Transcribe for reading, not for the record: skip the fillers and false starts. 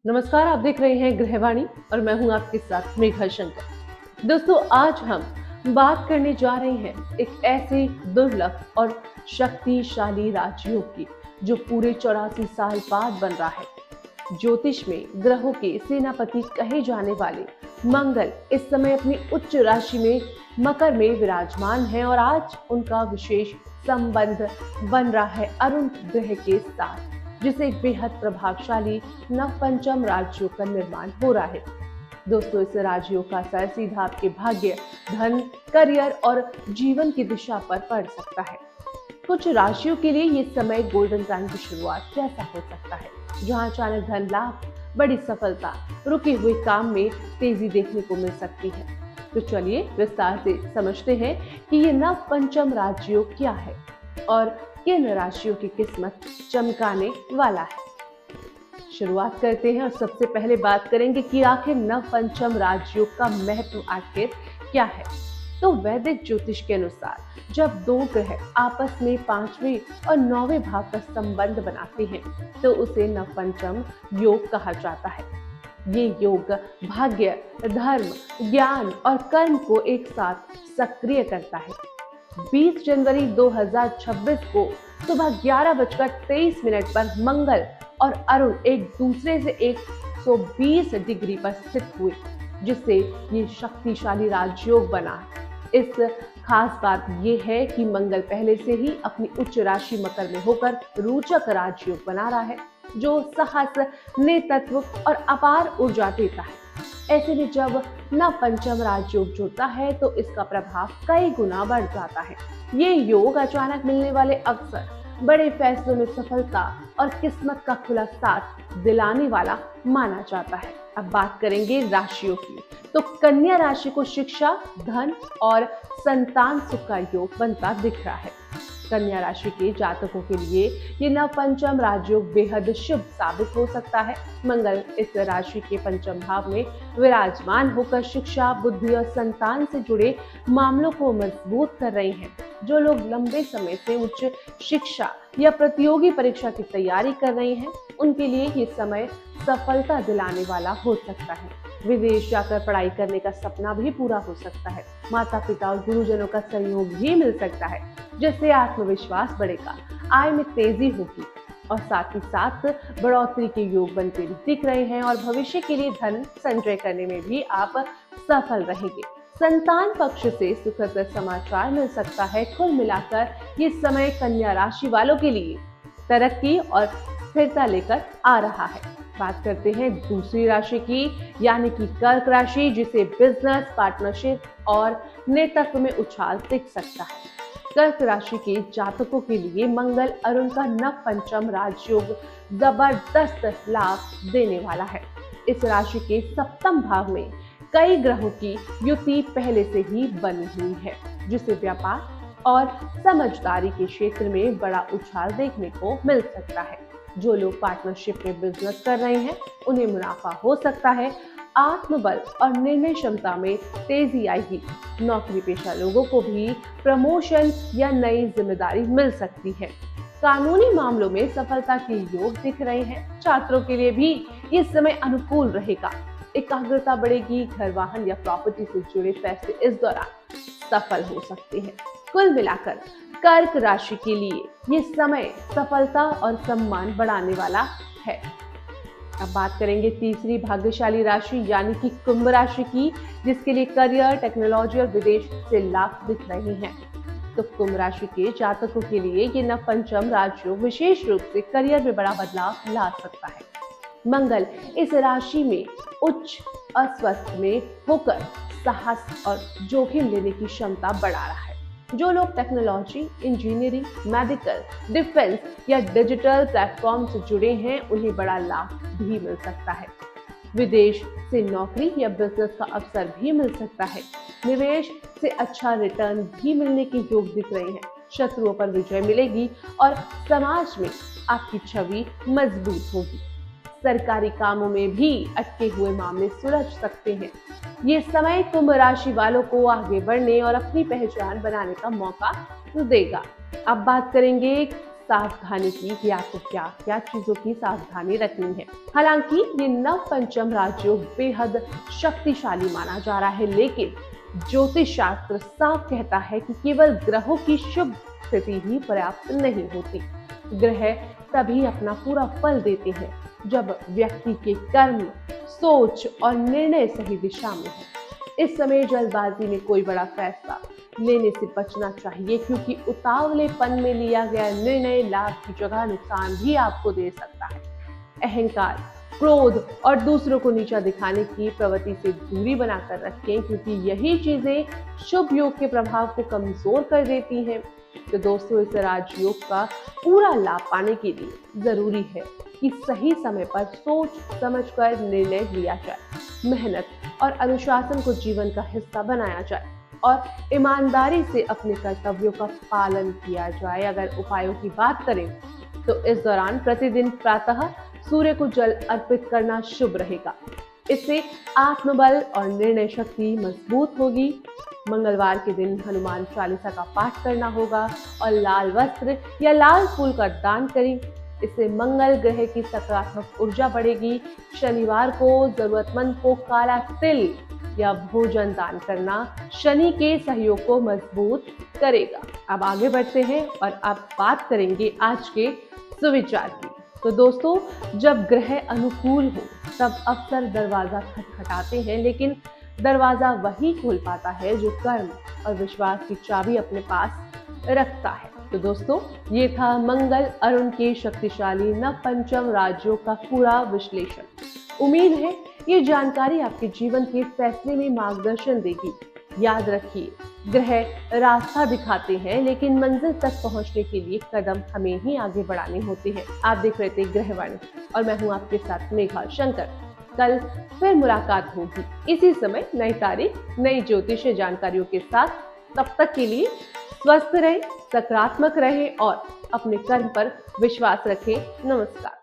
नमस्कार, आप देख रहे हैं गृहवाणी और मैं हूं आपके साथ मेघा शंकर। दोस्तों, आज हम बात करने जा रहे हैं एक ऐसे दुर्लभ और शक्तिशाली राजयोग की जो पूरे 84 साल बाद बन रहा है। ज्योतिष में ग्रहों के सेनापति कहे जाने वाले मंगल इस समय अपनी उच्च राशि में मकर में विराजमान है और आज उनका विशेष संबंध बन रहा है अरुण ग्रह के साथ, जिसे एक बेहद प्रभावशाली नवपंचम राजयोग का निर्माण हो रहा है। दोस्तों, इस राजयोग का असर सीधा आपके भाग्य, धन, करियर और जीवन की दिशा पर पड़ सकता है। कुछ राशियों के लिए ये समय गोल्डन टाइम की शुरुआत जैसा हो सकता है, जहां अचानक धन लाभ, बड़ी सफलता, रुके हुए काम में तेजी देखने को मिल सकती है। तो चलिए विस्तार से समझते हैं कि ये नवपंचम राजयोग क्या है और किन राशियों की किस्मत चमकाने वाला है। शुरुआत करते हैं और सबसे पहले बात करेंगे कि आखिर नवपंचम राजयोग का महत्व आखिर क्या है। तो वैदिक ज्योतिष के अनुसार जब दो ग्रह आपस में 5वें और 9वें भाव का संबंध बनाते हैं तो उसे नवपंचम योग कहा जाता है। ये योग भाग्य, धर्म, ज्ञान और कर्म को एक साथ सक्रिय करता है। 20 जनवरी 2026 को सुबह 11:23 पर मंगल और अरुण एक दूसरे से 120 डिग्री पर स्थित हुए, जिससे ये शक्तिशाली राजयोग बना। इस खास बात ये है कि मंगल पहले से ही अपनी उच्च राशि मकर में होकर रोचक राजयोग बना रहा है, जो साहस, नेतृत्व और अपार ऊर्जा देता है। ऐसे में जब नवपंचम राजयोग जुड़ता है तो इसका प्रभाव कई गुना बढ़ जाता है। ये योग अचानक मिलने वाले अवसर, बड़े फैसलों में सफलता और किस्मत का खुला साथ दिलाने वाला माना जाता है। अब बात करेंगे राशियों की, तो कन्या राशि को शिक्षा, धन और संतान सुख का योग बनता दिख रहा है। कन्या राशि के जातकों के लिए ये नवपंचम राजयोग बेहद शुभ साबित हो सकता है। मंगल इस राशि के पंचम भाव में विराजमान होकर शिक्षा, बुद्धि और संतान से जुड़े मामलों को मजबूत कर रहे हैं। जो लोग लंबे समय से उच्च शिक्षा या प्रतियोगी परीक्षा की तैयारी कर रहे हैं, उनके लिए ये समय सफलता दिलाने वाला हो सकता है। विदेश जाकर पढ़ाई करने का सपना भी पूरा हो सकता है। माता पिता और गुरुजनों का सहयोग भी मिल सकता है, जिससे आत्मविश्वास बढ़ेगा, आय में तेजी होगी और साथ ही साथ बढ़ोतरी के योग बनते भी दिख रहे हैं और भविष्य के लिए धन संचय करने में भी आप सफल रहेंगे। संतान पक्ष से सुखद समाचार मिल सकता है। कुल मिलाकर ये समय कन्या राशि वालों के लिए तरक्की और स्थिरता लेकर आ रहा है। बात करते हैं दूसरी राशि की, यानी कि कर्क राशि, जिसे बिजनेस, पार्टनरशिप और नेतृत्व में उछाल दिख सकता है। कर्क राशि के जातकों के लिए मंगल अरुण का नवपंचम राजयोग जबरदस्त लाभ देने वाला है। इस राशि के सप्तम भाव में कई ग्रहों की युति पहले से ही बनी हुई है, जिससे व्यापार और समझदारी के क्षेत्र में बड़ा उछाल देखने को मिल सकता है। जो लोग पार्टनरशिप में बिजनेस कर रहे हैं, उन्हें मुनाफा हो सकता है। आत्मबल और निर्णय क्षमता में तेजी आएगी। नौकरी पेशा लोगों को भी प्रमोशन या नई जिम्मेदारी मिल सकती है। कानूनी मामलों में सफलता के योग दिख रहे हैं। छात्रों के लिए भी ये समय अनुकूल रहेगा। एकाग्रता बढ़ेगी। घर, वाहन या प्रॉपर्टी से जुड़े फैसले इस दौरान सफल हो सकते हैं। कुल मिलाकर कर्क राशि के लिए ये समय सफलता और सम्मान बढ़ाने वाला है। अब बात करेंगे तीसरी भाग्यशाली राशि, यानी कि कुंभ राशि की, जिसके लिए करियर, टेक्नोलॉजी और विदेश से लाभ दिख रहे हैं। तो कुंभ राशि के जातकों के लिए ये नवपंचम राजयोग विशेष रूप से करियर में बड़ा बदलाव ला सकता है। मंगल इस राशि में उच्च अस्वस्थ में होकर साहस और जोखिम लेने की क्षमता बढ़ा रहा है। जो लोग टेक्नोलॉजी, इंजीनियरिंग, मेडिकल, डिफेंस या डिजिटल प्लेटफॉर्म से जुड़े हैं, उन्हें बड़ा लाभ भी मिल सकता है। विदेश से नौकरी या बिजनेस का अवसर भी मिल सकता है। निवेश से अच्छा रिटर्न भी मिलने के योग दिख रहे हैं। शत्रुओं पर विजय मिलेगी और समाज में आपकी छवि मजबूत होगी। सरकारी कामों में भी अटके हुए मामले सुलझ सकते हैं। ये समय कुंभ राशि वालों को आगे बढ़ने और अपनी पहचान बनाने का मौका देगा। अब बात करेंगे सावधानी की कि आपको क्या क्या चीजों की सावधानी रखनी है। हालांकि ये नव पंचम राजयोग बेहद शक्तिशाली माना जा रहा है, लेकिन ज्योतिष शास्त्र साफ कहता है कि केवल ग्रहों की शुभ स्थिति ही पर्याप्त नहीं होती। ग्रह तभी अपना पूरा फल देते हैं जब व्यक्ति के कर्म, सोच और निर्णय सही दिशा में हो। इस समय जल्दबाजी में कोई बड़ा फैसला लेने से बचना चाहिए, क्योंकि उतावलेपन में लिया गया निर्णय लाभ की जगह नुकसान भी आपको दे सकता है। अहंकार, क्रोध और दूसरों को नीचा दिखाने की प्रवृत्ति से दूरी बनाकर रखें, क्योंकि यही चीजें शुभ योग के प्रभाव को कमजोर कर देती हैं। तो दोस्तों, इस राजयोग का पूरा लाभ पाने के लिए जरूरी है कि सही समय पर सोच समझकर निर्णय लिया जाए, मेहनत और अनुशासन को जीवन का हिस्सा बनाया जाए और ईमानदारी से अपने कर्तव्यों का पालन किया जाए। अगर उपायों की बात करें तो इस दौरान प्रतिदिन प्रातः सूर्य को जल अर्पित करना शुभ रहेगा। इससे आत्मबल और निर्णय शक्ति मजबूत होगी। मंगलवार के दिन हनुमान चालीसा का पाठ करना होगा और लाल वस्त्र या लाल फूल का दान करें। इससे मंगल ग्रह की सकारात्मक ऊर्जा बढ़ेगी। शनिवार को जरूरतमंद को काला तिल या भोजन दान करना शनि के सहयोग को मजबूत करेगा। अब आगे बढ़ते हैं और अब बात करेंगे आज के सुविचार की। तो दोस्तों, जब ग्रह अनुकूल हो तब अक्सर दरवाजा खटखटाते हैं, लेकिन दरवाजा वही खोल पाता है जो कर्म और विश्वास की चाबी अपने पास रखता है। तो दोस्तों, ये था मंगल अरुण के शक्तिशाली नव पंचम राजयोग का पूरा विश्लेषण। उम्मीद है ये जानकारी आपके जीवन के फैसले में मार्गदर्शन देगी। याद रखिए, ग्रह रास्ता दिखाते हैं, लेकिन मंजिल तक पहुंचने के लिए कदम हमें ही आगे बढ़ाने होते हैं। आप देख रहे थे ग्रहवाणी और मैं हूं आपके साथ मेघा शंकर। कल फिर मुलाकात होगी इसी समय, नई तारीख, नई ज्योतिषीय जानकारियों के साथ। तब तक के लिए स्वस्थ रहें, सकारात्मक रहें और अपने कर्म पर विश्वास रखें। नमस्कार।